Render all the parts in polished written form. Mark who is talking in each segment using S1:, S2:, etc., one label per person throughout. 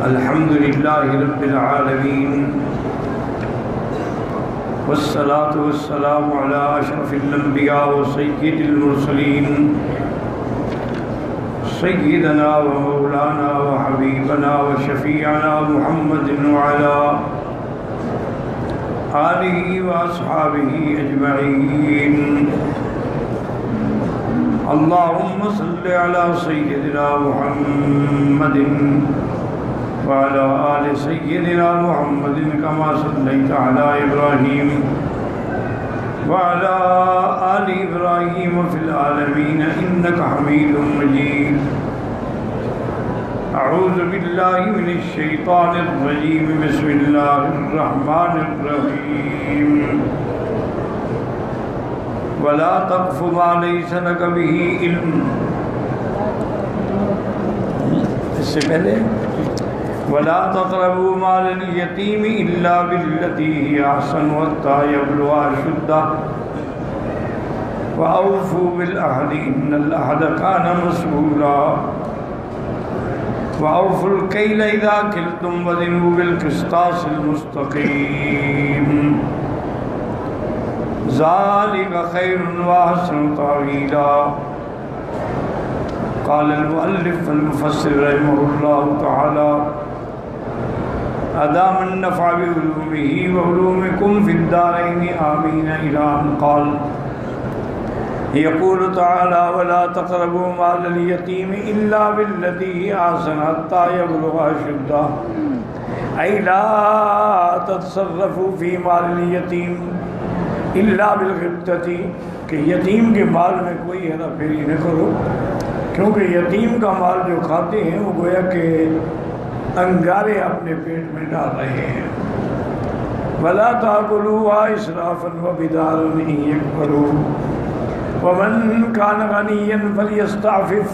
S1: الحمد لله رب العالمين والصلاة والسلام على أشرف الأنبياء وسيد المرسلين سيدنا ومولانا وحبيبنا وشفيعنا محمد وعلى آله وأصحابه أجمعين. اللهم صل على سيدنا محمد وعلى آل سيدنا محمد كما صليت على إبراهيم وعلى آل إبراهيم في العالمين إنك حميد مجيد. أعوذ بالله من الشيطان الرجيم. بسم الله الرحمن الرحيم. ولا تقف ما ليس لك به علم. اس سے پہلے ولا تقربوا مال اليتيم إلا بالتي هي أحسن حتى يبلغ أشده وأوفوا بالعهد إن العهد كان مسؤولا وأوفوا الكيل إذا كلتم وزنوا بالقسطاس المستقيم ذلك خير وأحسن تأويلا. قال المؤلف المفسر رحمه الله تعالى أدام النفع بعلومه وعلومكم في الدارين آمين إلى أن قال يقول تعالى ولا تقربوا مال اليتيم إلا بالتي هي أحسن حتى يبلغ أشده أي لا تتصرفوا في مال اليتيم إلا بالغبطة کہ یتیم کے مال میں کوئی ہیرا پھیری نہ کرو کیونکہ یتیم کا مال جو کھاتے ہیں وہ گویا کہ انگارے اپنے پیٹ میں ڈال رہے ہیں. وَلَا تَأْكُلُوهَا إِسْرَافًا وَبِدَارًا إِن يَكْبَرُوا وَمَنْ كَانَ غَنِيًّا فَلْيَسْتَعْفِفْ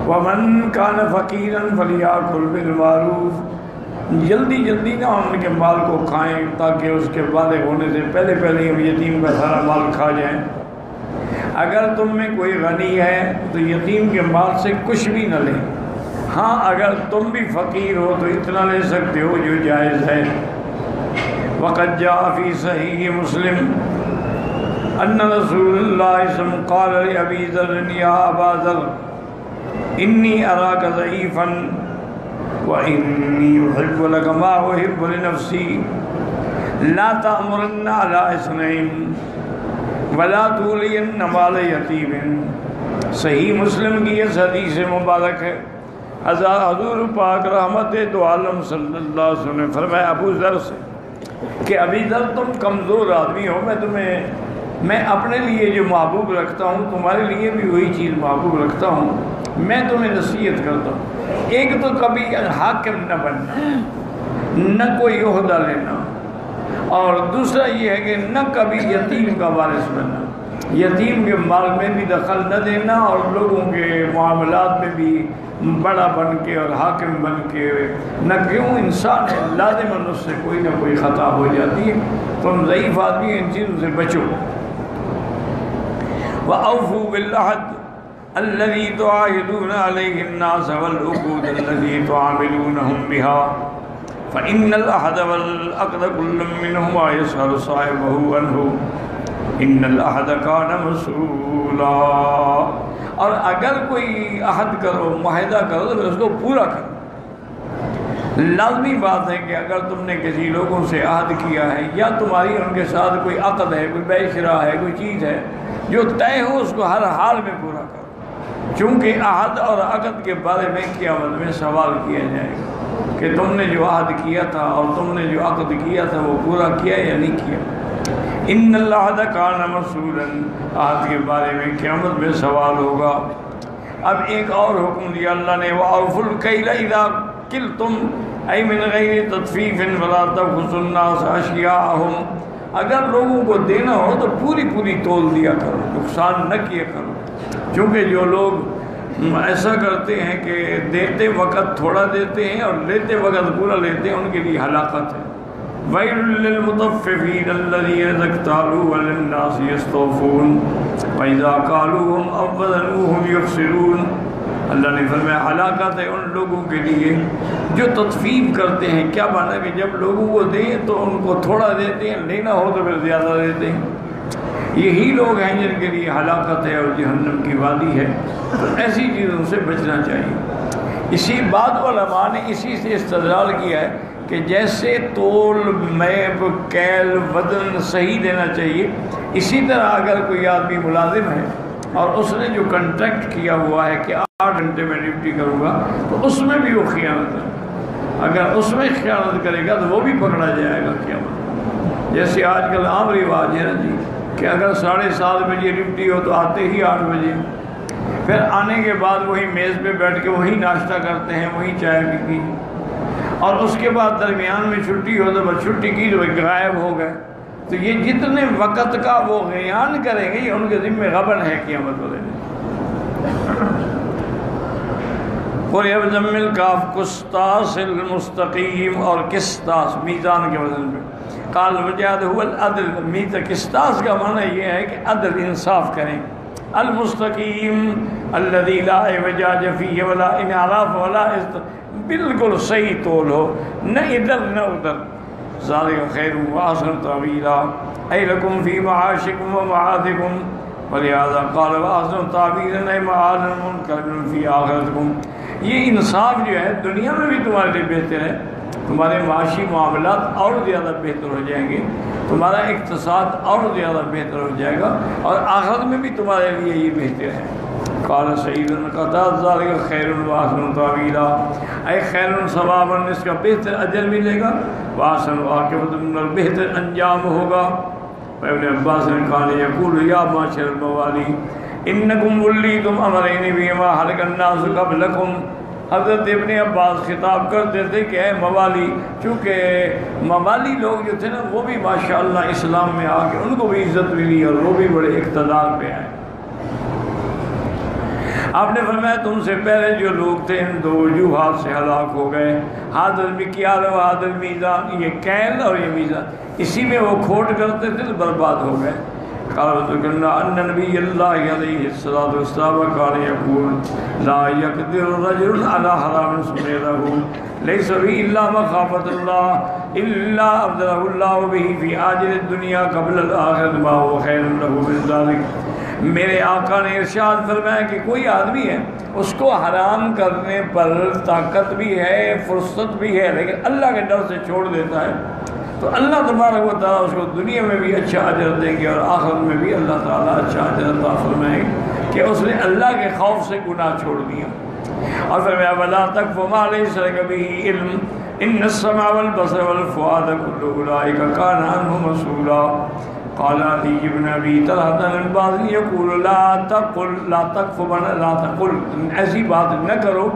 S1: وَمَنْ كَانَ فَقِيرًا فَلْيَأْكُلْ بِالْمَعْرُوفِ. جلدی جلدی نہ ان کے مال کو کھائیں تاکہ اس کے بالغ ہونے سے پہلے پہلے ہم یتیم کا سارا مال کھا جائیں. اگر تم میں کوئی غنی ہے تو یتیم کے مال سے کچھ بھی نہ لیں. ہاں اگر تم بھی فقیر ہو تو اتنا لے سکتے ہو جو جائز ہے. وقد جاء فی صحیح مسلم ان رسول اللہ صلی اللہ علیہ وسلم قال لأبی ذر یا ابا ذر انی اراک ضعیفا وإني أحب لك ما أحب لنفسي لا تأمرن على اثنين ولا تولين مال يتيم. صحیح مسلم کی یہ حدیث مبارک ہے. حضور پاک رحمت دو عالم صلی اللہ علیہ وسلم نے فرمایا ابو ذر سے کہ ابی ذر تم کمزور آدمی ہو, میں اپنے لیے جو محبوب رکھتا ہوں تمہارے لیے بھی وہی چیز محبوب رکھتا ہوں. میں تمہیں نصیحت کرتا ہوں, ایک تو کبھی حاکم نہ بننا, نہ کوئی عہدہ لینا, اور دوسرا یہ ہے کہ نہ کبھی یتیم کا وارث بننا. یتیم کے مال میں بھی دخل نہ دینا اور لوگوں کے معاملات میں بھی بڑا بن کے اور حاکم بن کے نہ. کیوں انسان ہے لازماً اس سے کوئی نہ کوئی خطا ہو جاتی ہے. تم ضعیف آدمی ان چیزوں سے بچو. وَأَوْفُوا بِالْعَهْدِ الذي تعاهدون عليه الناس والعقود التي تعاملونهم بها فإن العهد والعقد كل منهما يسأل صاحبه عنه إن العهد كان مسؤولا. اور اگر کوئی عہد کرو معاہدہ کرو تو اس کو پورا کرو. لازمی بات ہے کہ اگر تم نے کسی لوگوں سے عہد کیا ہے یا تمہاری ان کے ساتھ کوئی عقد ہے, کوئی بیع شراء ہے, کوئی چیز ہے جو طے ہو, اس کو ہر حال میں پورا کرو. چونکہ عہد اور عقد کے بارے میں قیامت میں سوال کیا جائے گا کہ تم نے جو عہد کیا تھا اور تم نے جو عقد کیا تھا وہ پورا کیا یا نہیں کیا. ان العہد کان مسئولا, عہد کے بارے میں قیامت میں سوال ہوگا. اب ایک اور حکم دیا اللہ نے وَأَوْفُوا الْكَيْلَ إِذَا كِلْتُمْ أَيْ مِنْ غَيْرِ تَطْفِيفٍ وَلَا تَبْخَسُوا النَّاسَ أَشْيَاءَهُمْ. اگر لوگوں کو دینا ہو تو پوری تول دیا کرو, نقصان نہ کیا کرو. چونکہ جو لوگ ایسا کرتے ہیں کہ دیتے وقت تھوڑا دیتے ہیں اور لیتے وقت پورا لیتے ہیں, ان کے لیے ہلاکت ہے. وَيْلٌ لِّلْمُطَفِّفِينَ الَّذِينَ إِذَا اكْتَالُوا عَلَى النَّاسِ يَسْتَوْفُونَ وَإِذَا كَالُوهُمْ أَوْ وَزَنُوهُمْ يُخْسِرُونَ اللہ نے فرمایا ہلاکت ہے ان لوگوں کے لیے جو تطفیف کرتے ہیں۔ کیا مانا کہ جب لوگوں کو دیں تو ان کو تھوڑا دیتے ہیں، لینا ہو تو پھر زیادہ دیتے ہیں۔ یہی لوگ ہیں جن کے لیے ہلاکت ہے اور جہنم کی وادی ہے۔ تو ایسی چیزوں سے بچنا چاہیے۔ اسی بات علماء نے اسی سے استدلال کیا ہے کہ جیسے تول، میپ، کیل، وزن صحیح دینا چاہیے، اسی طرح اگر کوئی آدمی ملازم ہے اور اس نے جو کنٹریکٹ کیا ہوا ہے کہ 8 گھنٹے میں ڈیوٹی کروں گا، تو اس میں بھی وہ خیانت ہے۔ اگر اس میں خیانت کرے گا تو وہ بھی پکڑا جائے گا قیامت۔ جیسے آج کل عام رواج ہے نا جی کہ اگر 7:30 بجے ڈیوٹی ہو تو آتے ہی 8 بجے، پھر آنے کے بعد وہی میز پہ بیٹھ کے وہی ناشتہ کرتے ہیں، وہی چائے پیتی، اور اس کے بعد درمیان میں چھٹی ہو تو بس چھٹی کی تو غائب ہو گئے۔ تو یہ جتنے وقت کا وہ غیان کریں گے یہ ان کے ذمہ غبن ہے قیامت والے دن۔ قُلْ بِضَمِّ الْكَافِ قِسْطَاسِ الْمُسْتَقِيمِ، اور قسطاس میزان کے وزن پہ۔ قال وجاد هو العدل، قسطاس کا معنی یہ ہے کہ عدل، انصاف کریں۔ المستقیم الذی لا اعوجاج فیہ ولا انحراف ولا بالکل صحیح تول ہو، نہ ادھر نہ ادھر۔ ذالک خیر واحسن تعویلا، اے لکم فی معاشکم و معادکم، ولہذا قال واحسن تعویلا اے معاد منکرم فی آخرتکم۔ یہ انصاف جو ہے دنیا میں بھی تمہارے لیے بہتر ہے، تمہارے معاشی معاملات اور زیادہ بہتر ہو جائیں گے، تمہارا اقتصاد اور زیادہ بہتر ہو جائے گا، اور آخرت میں بھی تمہارے لیے یہ بہتر ہے۔ قال سعید قطع ذالک خیر واحسن تعویلا، اے خیر ثوابا، اس کا بہتر اجر ملے گا، واحسن عاقبۃ، بہتر انجام ہوگا۔ ابن عباس نے کہا یقول یا معاشر الموالی انکم ولیتم امرین بہما ہلک الناس قبلکم۔ حضرت ابن عباس خطاب کرتے تھے کہ اے موالی، چونکہ موالی لوگ جو تھے نا وہ بھی ماشاءاللہ اسلام میں آ کے ان کو بھی عزت ملی اور وہ بھی بڑے اقتدار پہ آئے۔ آپ نے فرمایا تم سے پہلے جو لوگ تھے ان 2 وجوہات سے ہلاک ہو گئے، حاضر المکیال و حاضر المیزان، یہ کیل اور یہ میزان، اسی میں وہ کھوٹ کرتے تھے تو برباد ہو گئے۔ قالت کرنا ان نبی اللہ علیہ الصلوۃ والسلام قال یقول لا یقدر الرجل على حرام سمیرہ لیس به الا مخافۃ اللہ الا ابدلہ اللہ به فی عاجل الدنیا قبل الآخرۃ ما هو خیر له من ذلک۔ میرے آقا نے ارشاد فرمایا کہ کوئی آدمی ہے اس کو حرام کرنے پر طاقت بھی ہے، فرصت بھی ہے، لیکن اللہ کے ڈر سے چھوڑ دیتا ہے تو اللہ تبارک و تعالیٰ اس کو دنیا میں بھی اچھا اجر دیں گے اور آخرت میں بھی اللہ تعالیٰ اچھا اجر عطا فرمائیں گے کہ اس نے اللہ کے خوف سے گناہ چھوڑ دیا۔ اور فرمایا وَلَا تَقْفُ مَا لَيْسَ لَكَ بِهِ عِلْمٌ إِنَّ السَّمْعَ وَالْبَصَرَ وَالْفُؤَادَ كُلُّ أُولَٰئِكَ كَانَ عَنْهُ مسؤولا۔ قال علی بن ابی طلحہ الباغی یقول لا تقل، ایسی بات نہ کرو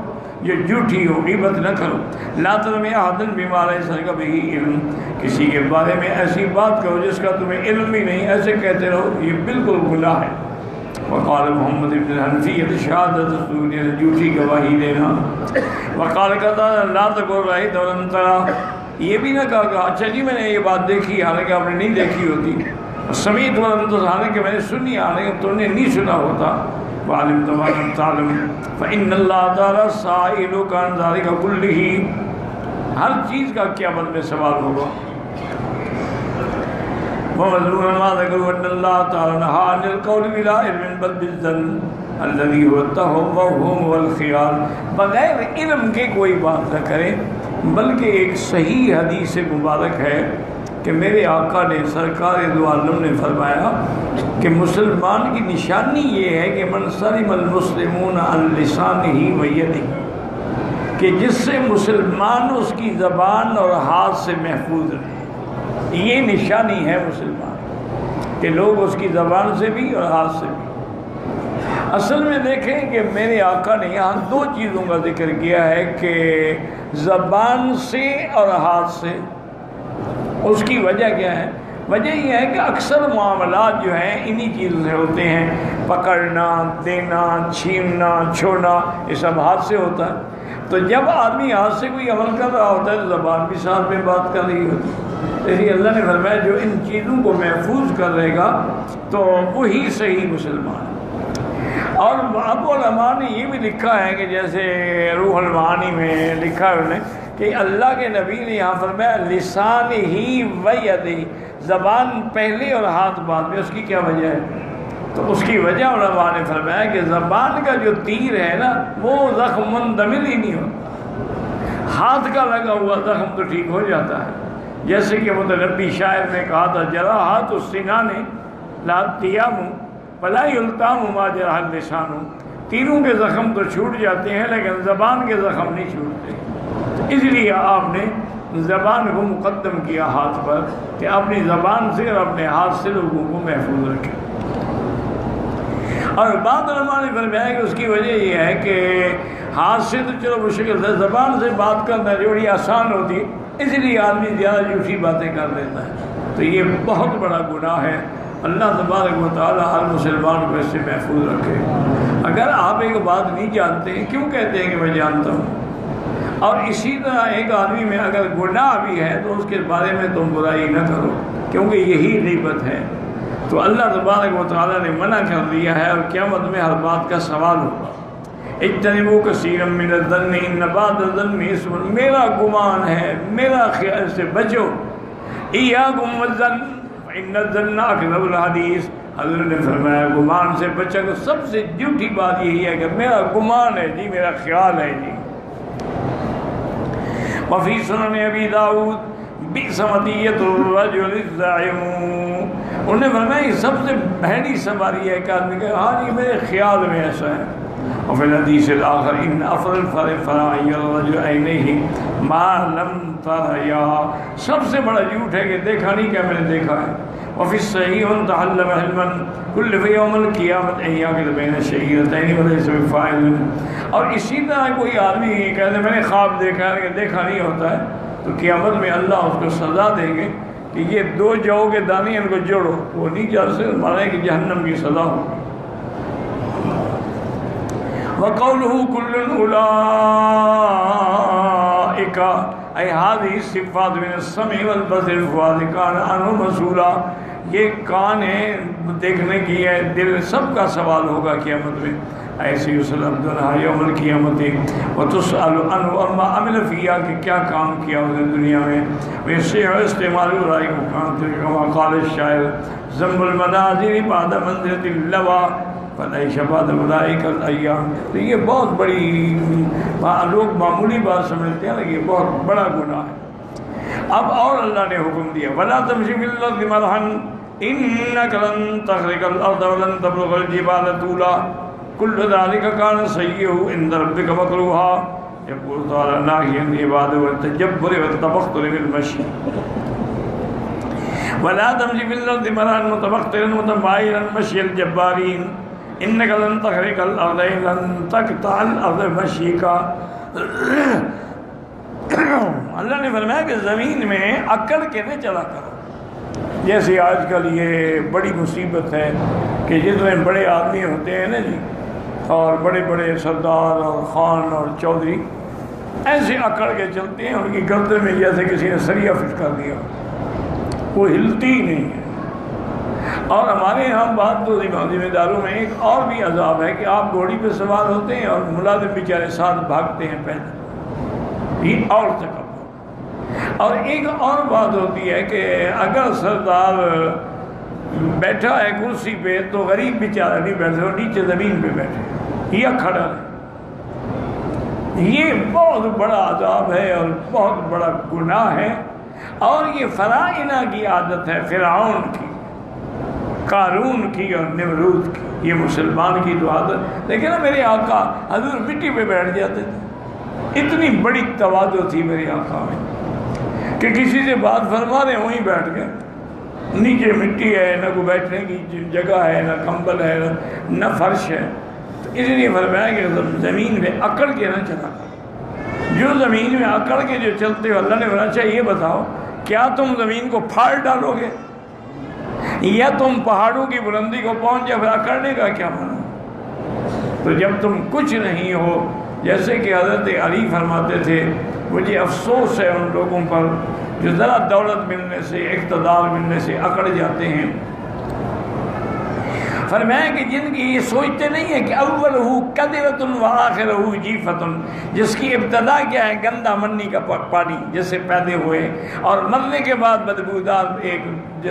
S1: یہ جھوٹی ہو، غیبت نہ کرو۔ لا ترمی احد بما لیس لک بہ علم، کسی کے بارے میں ایسی بات کرو جس کا تمہیں علم ہی نہیں، ایسے کہتے رہو، یہ بالکل گناہ ہے۔ وقال محمد بن الحنفیہ شہادت رسول، جھوٹی گواہی دینا۔ وقال کہتا لا تقل رأیت ولم ترى، یہ بھی نہ کہا کہ اچھا جی میں نے یہ بات دیکھی حالانکہ آپ نے نہیں دیکھی ہوتی، سمیت ولم تسمع، حالانکہ میں نے سنی حالانکہ تم نے نہیں سنا ہوتا۔ وعلمت ما لم تعلم فإن اللہ تعالیٰ سائلک عن ذلک کلہ، ہر چیز کا قیامت میں سوال ہوگا۔ ومضمون ما ذکروا ان اللہ تعالیٰ نہا عن القول بلا علم بل بالظن الذی هو التوہم والخیال، بغیر علم کے کوئی بات نہ کریں، بلکہ ایک صحیح حدیث مبارک ہے کہ میرے آقا نے سرکار دو عالم نے فرمایا کہ مسلمان کی نشانی یہ ہے کہ من سلم المسلمون عن لسانہ و یدہ، کہ جس سے مسلمان اس کی زبان اور ہاتھ سے محفوظ رہے۔ یہ نشانی ہے مسلمان کہ لوگ اس کی زبان سے بھی اور ہاتھ سے بھی۔ اصل میں دیکھیں کہ میرے آقا نے یہاں 2 چیزوں کا ذکر کیا ہے کہ زبان سے اور ہاتھ سے۔ اس کی وجہ کیا ہے؟ وجہ یہ ہے کہ اکثر معاملات جو ہیں انہی چیزوں سے ہوتے ہیں، پکڑنا، دینا، چھیننا، چھوڑنا، یہ سب ہاتھ سے ہوتا ہے۔ تو جب آدمی ہاتھ سے کوئی عمل کر رہا ہوتا ہے تو زبان بھی ساتھ میں بات کر رہی ہوتی ہے۔ اس لیے اللہ نے فرمایا جو ان چیزوں کو محفوظ کر رہے گا تو وہی صحیح مسلمان ہے۔ اور اب علماء نے یہ بھی لکھا ہے کہ جیسے روح المعانی میں لکھا ہے انہوں نے کہ اللہ کے نبی نے یہاں فرمایا لسان ہی و یدی، زبان پہلے اور ہاتھ بعد میں، اس کی کیا وجہ ہے؟ تو اس کی وجہ علماء نے فرمایا کہ زبان کا جو تیر ہے نا وہ زخم مندمل ہی نہیں ہوتا، ہاتھ کا لگا ہوا زخم تو ٹھیک ہو جاتا ہے. جیسے کہ متنبی شاعر نے کہا تھا جراحات السنان لا تیام ولا یلتام ما جرح اللسان، تیروں کے زخم تو چھوٹ جاتے ہیں لیکن زبان کے زخم نہیں چھوٹتے. اس لیے آپ نے زبان کو مقدم کیا ہاتھ پر کہ اپنی زبان سے اور اپنے ہاتھ سے لوگوں کو محفوظ رکھیں. اور بعض علماء نے فرمایا کہ اس کی وجہ یہ ہے کہ ہاتھ سے تو چلو مشکل ہے، زبان سے بات کرنا جو بڑی آسان ہوتی ہے، اس لیے آدمی زیادہ جھوٹی باتیں کر لیتا ہے. تو یہ بہت بڑا گناہ ہے. اللہ تبارک و تعالیٰ ہر مسلمان کو اس سے محفوظ رکھے. اگر آپ ایک بات نہیں جانتے ہیں، کیوں کہتے ہیں کہ میں جانتا ہوں؟ اور اسی طرح ایک آدمی میں اگر گناہ بھی ہے تو اس کے بارے میں تم برائی نہ کرو، کیونکہ یہی غیبت ہے. تو اللہ تبارک و تعالیٰ نے منع کر دیا ہے اور قیامت میں ہر بات کا سوال ہوگا. اجتنبوا کثیرا من الظن ان بعض الظن اسم، میرا گمان ہے، میرا خیال سے بچو. ایاکم والظن فإن الظن اکذب الحدیث، حضرت نے فرمایا گمان سے بچو. سب سے جھوٹی بات یہی ہے کہ میرا گمان ہے جی، میرا خیال ہے جی. وفی سنن ابی داؤد بئس مطیۃ الرجل الزاعم، انہوں نے فرمایا یہ سب سے بھڑی سواری ہے کہ آدمی کہ ہاں جی میرے خیال میں ایسا ہے. وفی الحدیث الآخر ان افضل فرائض الرجل عینیہ ما لم تریا، سب سے بڑا جھوٹ ہے کہ دیکھا نہیں کیا میں نے دیکھا ہے. وفی الصحیح تعلم علما کل فی یوم القیامت ان یعقد بین الشہیرتین وليس بفاعل. اور اسی طرح کوئی آدمی کہتے میں نے خواب دیکھا ہے کہ دیکھا نہیں ہوتا ہے، تو قیامت میں اللہ اس کو سزا دیں گے کہ یہ 2 جو کے دانے ان کو جوڑو، وہ نہیں جا سکتے، مانا کہ جہنم کی سزا ہو. وَقَوْلُهُ كُلٌّ أُولَٰئِكَ أَيْ هَذِهِ الصِّفَاتُ مِنَ السَّمْعِ وَالْبَصَرِ وَالْفُؤَادِ كَانَ عَنْهُ مَسْئُولًا. یہ کان ہے دیکھنے کی ہے، دل سب کا سوال ہوگا قیامت میں. ایسے یسأل عبد یوم القیامت وتسأل عنہ عما عمل فیہا، کہ کیا کام کیا اس نے دنیا میں. ویسے استعمال رائے کو کما قال الشاعر ذنب المنازل بعد منزلۃ اللوى فليس بعد اولئک الایام. تو یہ بہت بڑی لوگ معمولی بات سمجھتے ہیں لیکن یہ بہت بڑا گناہ ہے. اب اور اللہ نے حکم دیا ولا تمشي في الارض مرحا انك لن تخرق الارض ولن تبلغ الجبال طولا كل ذلك كان سيئه عند ربك مكروها. يقول تعالى ناهيا عن العبادة والتجبر والتبختر بالمشي. ولا تمشي في الارض مرحا متبخترا متمايلا مشي الجبارين انك لن تخرق الارض لن تقطع الارض مشيك. اللہ نے فرمایا کہ زمین میں اکڑ کے نہ چلا کرو. جیسے آج کل یہ بڑی مصیبت ہے کہ جتنے بڑے آدمی ہوتے ہیں نا جی، اور بڑے بڑے سردار اور خان اور چودھری ایسے اکڑ کے چلتے ہیں، ان کی گردن میں جیسے کسی نے سریا فٹ کر دیا، وہ ہلتی ہی نہیں ہے. اور ہمارے یہاں بات تو ذمہ داروں میں ایک اور بھی عذاب ہے کہ آپ گھوڑی پہ سوار ہوتے ہیں اور ملازم بیچارے ساتھ بھاگتے ہیں پیدل، یہ اور تکبر. اور ایک اور بات ہوتی ہے کہ اگر سردار بیٹھا ہے کرسی پہ تو غریب بیچارہ نہیں بیٹھے، وہ نیچے زمین پہ بیٹھے یا کھڑا ہے. یہ بہت بڑا عذاب ہے اور بہت بڑا گناہ ہے. اور یہ فرعونہ کی عادت ہے، فرعون کی، قارون کی اور نمرود کی. یہ مسلمان کی تو عادت. لیکن میرے آقا حضور مٹی پہ بیٹھ جاتے تھے. اتنی بڑی تواضع تھی میرے آقا میں کہ کسی سے بات فرما رہے وہیں بیٹھ گئے. نیچے مٹی ہے، نہ کوئی بیٹھنے کی جگہ ہے، نہ کمبل ہے، نہ فرش ہے. تو اس لیے فرمایا کہ زمین میں اکڑ کے نہ چلا. جو زمین میں اکڑ کے جو چلتے ہو، اللہ نے بولا اچھا یہ بتاؤ کیا تم زمین کو پھاڑ ڈالو گے یا تم پہاڑوں کی بلندی کو پہنچ جائے؟ پھر اکڑنے کا کیا مانا؟ تو جب تم کچھ نہیں ہو، جیسے کہ حضرت علی فرماتے تھے مجھے افسوس ہے ان لوگوں پر جو ذرا دولت ملنے سے، اقتدار ملنے سے اکڑ جاتے ہیں. فرمایا کہ جن کی یہ سوچتے نہیں ہے کہ اولہ قدرۃ و آخرہ جیفۃ، جس کی ابتدا کیا ہے گندا منی کا پانی جس سے پیدا ہوئے، اور مرنے کے بعد بدبودار ایک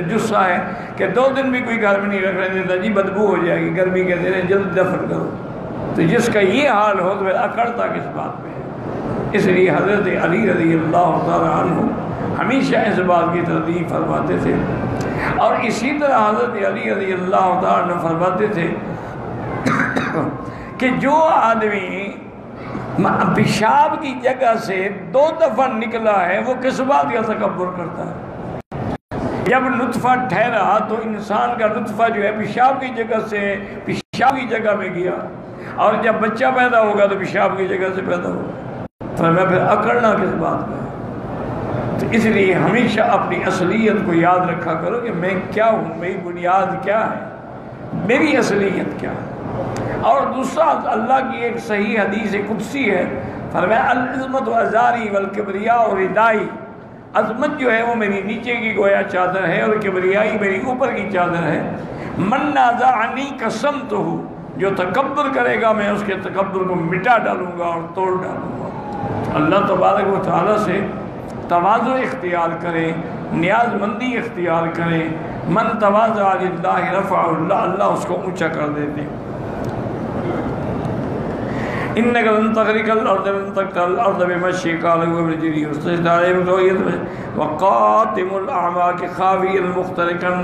S1: جثہ ہے کہ 2 دن بھی کوئی گھر میں نہیں رکھنے دیتا، جی بدبو ہو جائے گی، گرمی کے دن جلد دفن کرو۔ تو جس کا یہ حال ہو تو پھر اکڑتا کس بات میں ہے؟ اس لیے حضرت علی رضی اللہ تعالیٰ عنہ ہمیشہ اس بات کی تردید فرماتے تھے، اور اسی طرح حضرت علی رضی اللہ تعالیٰ عنہ فرماتے تھے کہ جو آدمی پیشاب کی جگہ سے 2 دفعہ نکلا ہے وہ کس بات کا تکبر کرتا ہے؟ جب نطفہ ٹھہرا تو انسان کا نطفہ جو ہے پیشاب کی جگہ سے پیشاب کی جگہ میں گیا، اور جب بچہ پیدا ہوگا تو پیشاب کی جگہ سے پیدا ہوگا، پھر اکڑنا کس بات کا؟ تو اس لیے ہمیشہ اپنی اصلیت کو یاد رکھا کرو کہ میں کیا ہوں، میری بنیاد کیا ہے، میری اصلیت کیا ہے۔ اور دوسرا اللہ کی ایک صحیح حدیث قدسی ہے، فرمایا العظمت ازاری والکبریاء ردائی، عظمت جو ہے وہ میری نیچے کی گویا چادر ہے، اور کبریائی میری اوپر کی چادر ہے۔ من نازعنی قسمتہ، جو تکبر کرے گا میں اس کے تکبر کو مٹا ڈالوں گا اور توڑ ڈالوں گا۔ اللہ تبارک و تعالیٰ سے تواضع اختیار کرے، نیاز مندی اختیار کرے۔ من تواضع للہ رفعہ اللہ، اللہ اس کو اونچا کر دیتے۔ انک لن تخرق الارض لن تقطع الارض بمشيك وبرجلك واستجد وقاتم الاعماق خافيا مخترقا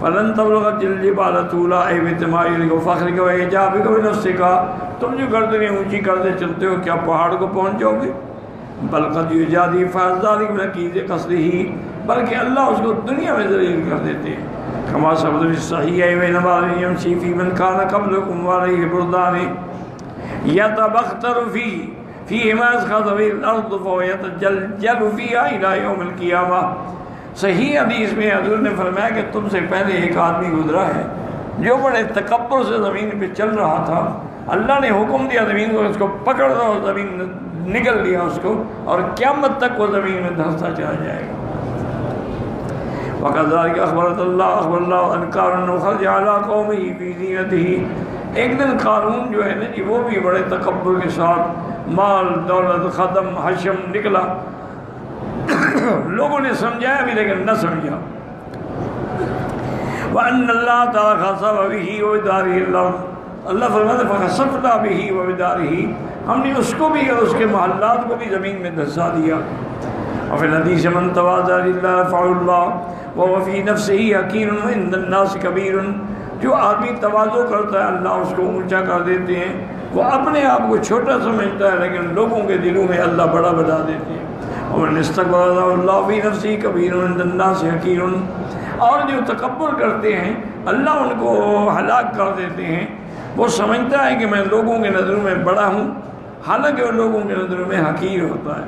S1: فلن تبلغ الجبال طولا اي بتمائلك وفخرك واعجابك بنفسك، تم جو گردنیں اونچی کرتے چلتے ہو کیا پہاڑ کو پہنچ جاؤ گے؟ بل قد یجادی فذلك بنقیض قصده، بلکہ اللہ اس کو دنیا میں ذلیل کر دیتے ہیں۔ کما ثبت في الصحيح بينما يمشي في من كان قبلكم وعليه بردان يتبختر فيهما يسخط به الارض فيتجلجل فيها الى يوم القيامة۔ صحیح حدیث میں حضور نے فرمایا کہ تم سے پہلے ایک آدمی گزرا ہے جو بڑے تکبر سے زمین پہ چل رہا تھا، اللہ نے حکم دیا زمین کو اس کو پکڑ دو، زمین نگل لیا اس کو، اور قیامت تک وہ زمین میں دھنستا چلا جائے گا۔ وَكَذَلِكَ أَخْبَرَ اللَّهُ أَنْ قَارُونَ خَرَجَ عَلَىٰ قَوْمِهِ فِي زِينَتِهِ، ایک دن قارون جو ہے نا جی وہ بھی بڑے تکبر کے ساتھ مال دولت خدم حشم نکلا، لوگوں نے سمجھایا بھی لیکن نہ سمجھا۔ وَأَنَّ اللَّهَ تَعَالَىٰ خَسَفَ بِهِ وَبِدَارِهِ الْأَرْضَ، اللہ فرماتے فَخَسَفْنَا بِهِ وَبِدَارِهِ، ہم نے اس کو بھی اور اس کے محلات کو بھی زمین میں دھسا دیا۔ وفي الحديث من تواضع لله رفعه الله وهو في نفسه حقير وعند الناس كبير، جو آدمی تواضع کرتا ہے اللہ اس کو اونچا کر دیتے ہیں، وہ اپنے آپ کو چھوٹا سمجھتا ہے لیکن لوگوں کے دلوں میں اللہ بڑا بنا دیتے ہیں۔ ومن استكبر الله في نفسه كبير وعند الناس حقير، اور جو تکبر کرتے ہیں اللہ ان کو ہلاک کر دیتے ہیں، وہ سمجھتا ہے کہ میں لوگوں کے نظروں میں بڑا ہوں، حالانکہ وہ لوگوں کے نظروں میں حقیر ہوتا ہے۔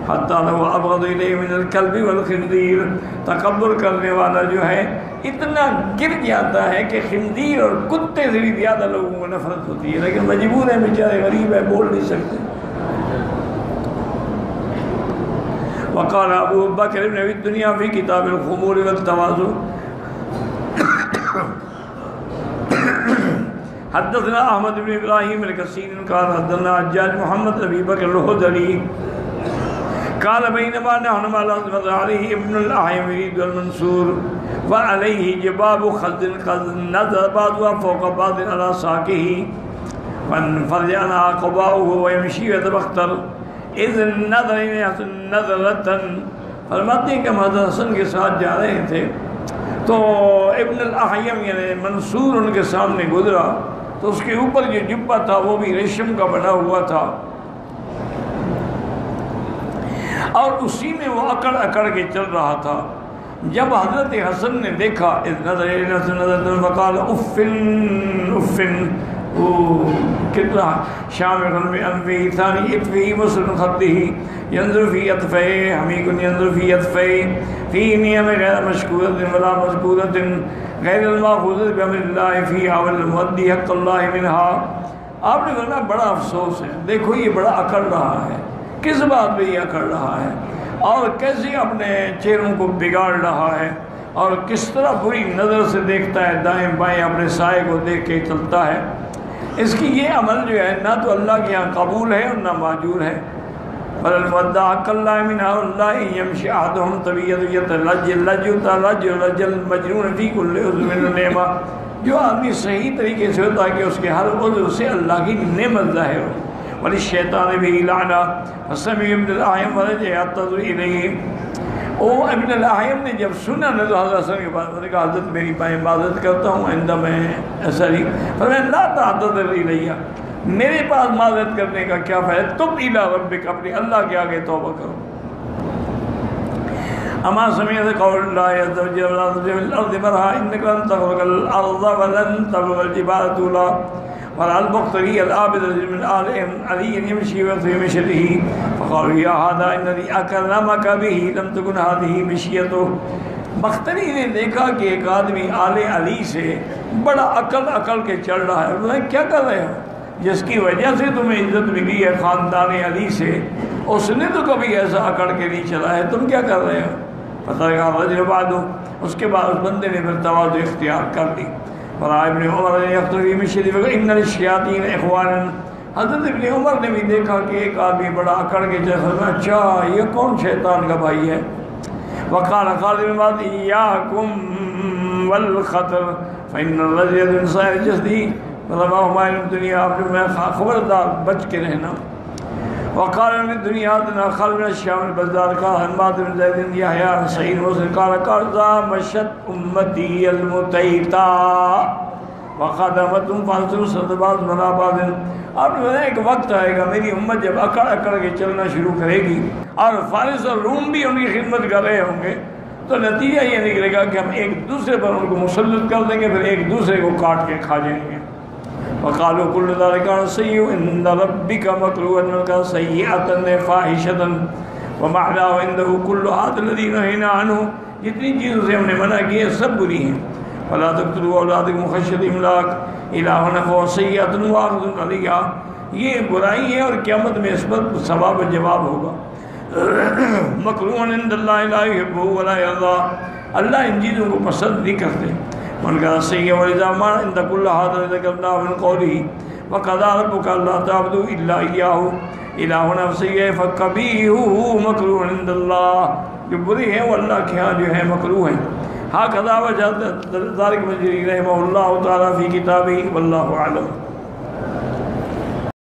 S1: حتیٰ لو ابغض الیہ من الکلب والخنزیر، تکبر کرنے والا جو ہے اتنا گر جاتا ہے کہ خنزیر اور کتے سے بھی زیادہ لوگوں کو نفرت ہوتی ہے، لیکن مجبور ہے بیچارے، غریب ہے، بول نہیں سکتے۔ وقال ابو بکر بن ابی الدنیا فی کتاب الخمور والتواضع حدثنا احمد بن ابراہیم الکثیر قال حدثنا حجاج محمد ابی بکر الحضری قال بينما نحن مع الأزمة عليه ابن الأحيم يريد المنصور وعليه جباب خز قد نزل بعضها فوق بعض على ساقه فانفرج عنها قباؤه ويمشي يتبختر إذ نظر نظرة، فرماتے ہیں کہ ہم حضرت حسن کے ساتھ جا رہے تھے تو ابن الاحیم یعنی منصور ان کے سامنے گزرا، تو اس کے اوپر جو جبہ تھا وہ بھی ریشم کا بنا ہوا تھا، اور اسی میں وہ اکڑ اکڑ کے چل رہا تھا۔ جب حضرت حسن نے دیکھا اذ نظر وقال افن افن، کتنا شامخ بانفہ ثانی اطفہ مسلم خطہ ينظر فی اطفہ حمیق ينظر فی اطفہ فی نعم غیر مشکورۃ ولا مذکورۃ غیر الماخوذۃ بامر اللہ فیہا والمؤدی حق اللہ منہا۔ آپ نے فرمایا بڑا افسوس ہے، دیکھو یہ بڑا اکڑ رہا ہے، کس بات پہ یہ اکڑ رہا ہے اور کیسے اپنے چہروں کو بگاڑ رہا ہے، اور کس طرح بری نظر سے دیکھتا ہے، دائیں بائیں اپنے سائے کو دیکھ کے چلتا ہے، اس کی یہ عمل جو ہے نہ تو اللہ کے یہاں قبول ہے اور نہ ماجور ہے۔ فَلَلْوَدَّعَ كَاللَّهِ مِنْ هَؤُلَاءِ يَمْشِي أَحَدُهُمْ طَوِيًّا لَجَّ الْمَجْنُونَ فِي كُلِّ عُضْوٍ نِعْمَةٌ، جو آدمی صحیح طریقے سے ہوتا ہے کہ اس کے ہر عضو سے اللہ کی نعمت ظاہر ہو۔ وَلِلشَّيْطَانِ بِهِ لَعْنَةٌ فَسَمِعَ ابْنُ الْأَعْيَمِ فَرَجَعَ يَعْتَذِرُ إِلَيْهِ۔ ابن الأعیم نے جب سنا نہ تو حضرت صلی اللہ علیہ وسلم نے کہا حضرت میری پائیں معذرت کرتا ہوں، آئندہ میں ایسا نہیں، فرمایا لا تعتذر الیہ، میرے پاس معذرت کرنے کا کیا فائدہ، تم الی ربک، اپنے اللہ کے آگے توبہ کرو۔ اما سمعت قول اللہ عز وجل ولا تجعل الارض مرحا انک لن تخرق الارض ولن تبلغ الجبال طولا ورأى البختري العابد من آل علي يمشي في مشيته فقالوا يا هذا الذي أكرمك به لم تكن هذه مشيته۔ بختری نے دیکھا کہ ایک آدمی آل علی سے بڑا عقل کے چل رہا ہے، بولے کیا کر رہے ہو، جس کی وجہ سے تمہیں عزت ملی ہے خاندان علی سے، اس نے تو کبھی ایسا اکڑ کے نہیں چلا ہے، تم کیا کر رہے ہو؟ پتہ لگا رجل بعد، اس کے بعد اس بندے نے پھر تواضع اختیار کر لی۔ فرائے ابن عمر نے یقتوی مشری ان الشیاطین اخوانا، حضرت ابن عمر نے بھی دیکھا کہ ایک آدمی بڑا اکڑ کے چلا، اچھا یہ کون شیطان کا بھائی ہے؟ وقال خالد بن معاذ ایاکم والخطر فإن الرجل انسان جسدی رماہ مائل الدنیا، آپ نے میں خبردار بچ کے رہنا۔ وقال من الدنيا اتنا خلق الشام البزار قال حماد بن زيد يحيى سعيد مسلم قال قرضا مشت امتي المتيتا وقدمتهم فانصروا صدبات منابات۔ آپ نے بتایا ایک وقت آئے گا میری امت جب اکڑ کے چلنا شروع کرے گی اور فارس اور روم بھی ان کی خدمت کر رہے ہوں گے، تو نتیجہ یہ نکلے گا کہ ہم ایک دوسرے پر ان کو مسلط کر دیں گے، پھر ایک دوسرے کو کاٹ کے کھا جائیں گے۔ وقالوا كل ذلك سيء عند ربك مكروها سيئة فاحشة ومعناه عنده كل هذا الذي نهينا عنه، جتنی چیزوں سے ہم نے منع کی ہے سب بری ہیں۔ فلا تقتلوا اولادكم خشية املاق الهنا فهو سيئة واخذ عليها، یہ برائی ہے اور قیامت میں اس پر ثواب و جواب ہوگا۔ مکروها عند الله لا يحبه ولا يرضى، اللہ ان چیزوں کو پسند نہیں کرتے۔ من کا سیئ ولذا ما عند كل هذا ذكرنا من قوله وقضى ربك الا تعبدوا الا اياه الہ نفسی فقبیحہ مکروہ عند اللہ، جو بری ہے وہ اللہ کے ہاں جو ہے مکروہ ہے۔ ہاں قضا وجہ ذالک مجری رحمہ اللہ تعالیٰ فی کتابہ واللہ اعلم۔